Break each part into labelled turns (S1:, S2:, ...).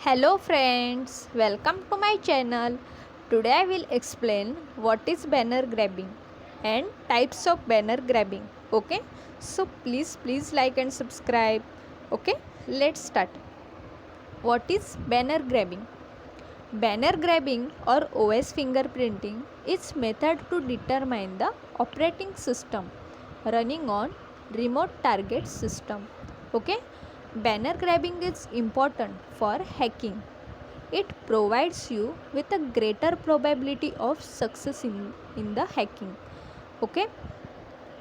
S1: Hello friends, welcome to my channel. Today I will explain what is banner grabbing and types of banner grabbing. Okay, so please like and subscribe. Okay, let's start. What is banner grabbing? Banner grabbing or OS fingerprinting is method to determine the operating system running on remote target system. Okay, banner grabbing is important for hacking. It provides you with a greater probability of success in the hacking. Okay,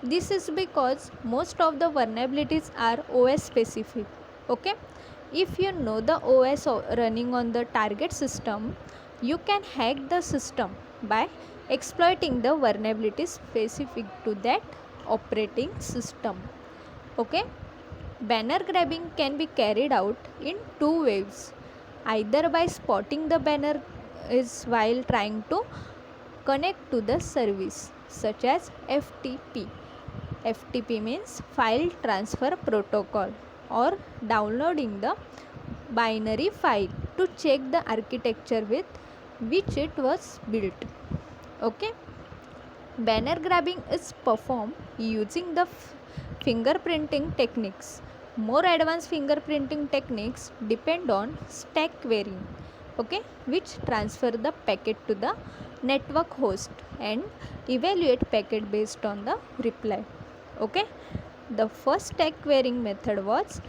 S1: this is because most of the vulnerabilities are OS specific. Okay, if you know the OS running on the target system, you can hack the system by exploiting the vulnerabilities specific to that operating system. Okay, banner grabbing can be carried out in two ways, either by spotting the banner is while trying to connect to the service such as FTP. FTP means file transfer protocol, or downloading the binary file to check the architecture with which it was built. Okay, banner grabbing is performed using the fingerprinting techniques. More advanced fingerprinting techniques depend on stack querying, okay, which transfer the packet to the network host and evaluate packet based on the reply. Okay, the first stack querying method was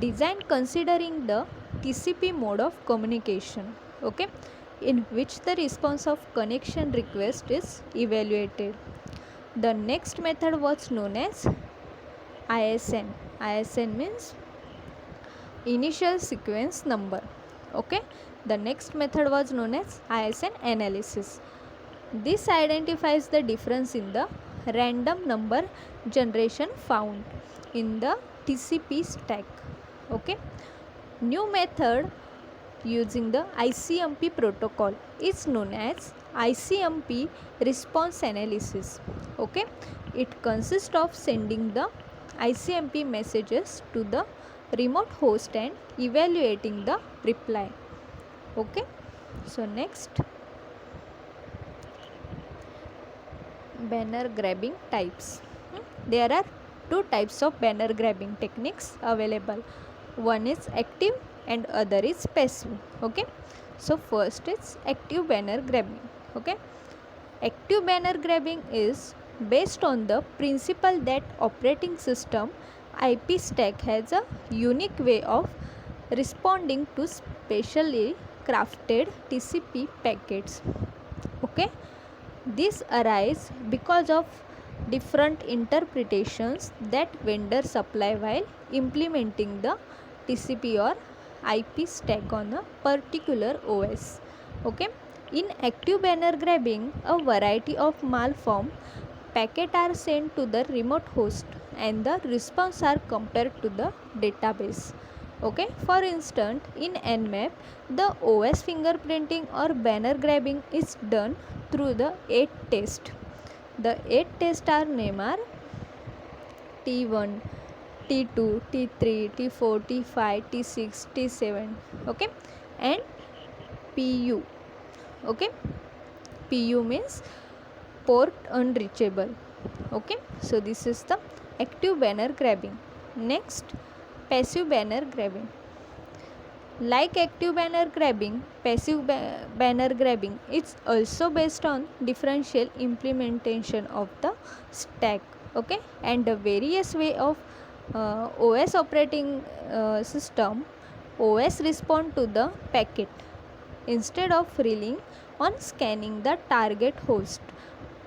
S1: designed considering the TCP mode of communication, okay, in which the response of connection request is evaluated. The next method was known as ISN. ISN means initial sequence number. Okay, the next method was known as ISN analysis. This identifies the difference in the random number generation found in the TCP stack. Okay, new method using the ICMP protocol is known as ICMP response analysis. Okay, it consists of sending the ICMP messages to the remote host and evaluating the reply. Okay, so next, banner grabbing types. There are two types of banner grabbing techniques available. One is active and other is passive. Okay, so first is active banner grabbing. Okay, active banner grabbing is based on the principle that operating system IP stack has a unique way of responding to specially crafted TCP packets. Okay, this arises because of different interpretations that vendors apply while implementing the TCP or IP stack on a particular OS. Okay, in active banner grabbing, a variety of malformed packets are sent to the remote host and the response are compared to the database. Okay, for instance, in Nmap, the OS fingerprinting or banner grabbing is done through the 8 tests. The 8 tests are named are T1, T2, T3, T4, T5, T6, T7. Okay, and PU. Okay, PU means port unreachable. Okay, so this is the active banner grabbing. Next, passive banner grabbing. Like active banner grabbing, passive banner grabbing is also based on differential implementation of the stack. Okay, and the various way of OS operating system. OS respond to the packet instead of relying on scanning the target host.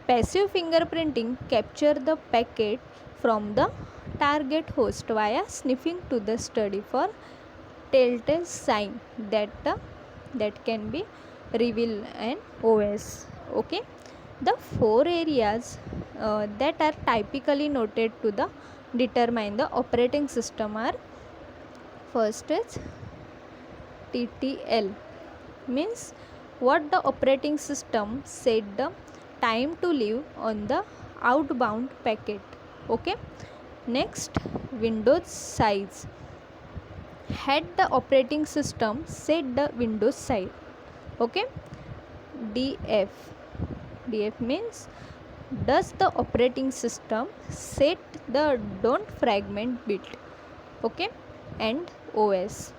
S1: Passive fingerprinting capture the packet from the target host via sniffing to the study for telltale sign that can be reveal an OS. Okay, the four areas that are typically noted to the determine the operating system are: first is TTL, means what the operating system set the time to live on the outbound packet. Okay, next, window size, had the operating system set the Windows side. Okay, DF. DF means does the operating system set the don't fragment bit. Okay, and OS.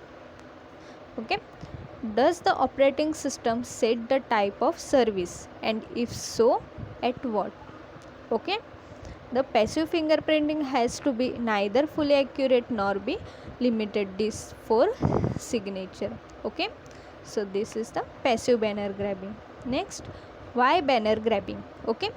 S1: Okay, does the operating system set the type of service, and if so, at what? Okay, the passive fingerprinting has to be neither fully accurate nor be limited this for signature. Okay, so this is the passive banner grabbing. Next, why banner grabbing? Okay,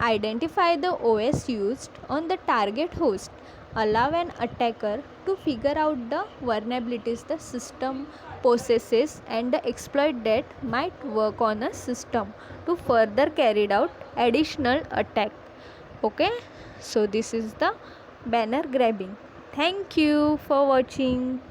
S1: identify the OS used on the target host, allow an attacker to figure out the vulnerabilities the system possesses and the exploit that might work on a system to further carry out additional attack. Okay, so this is the banner grabbing. Thank you for watching.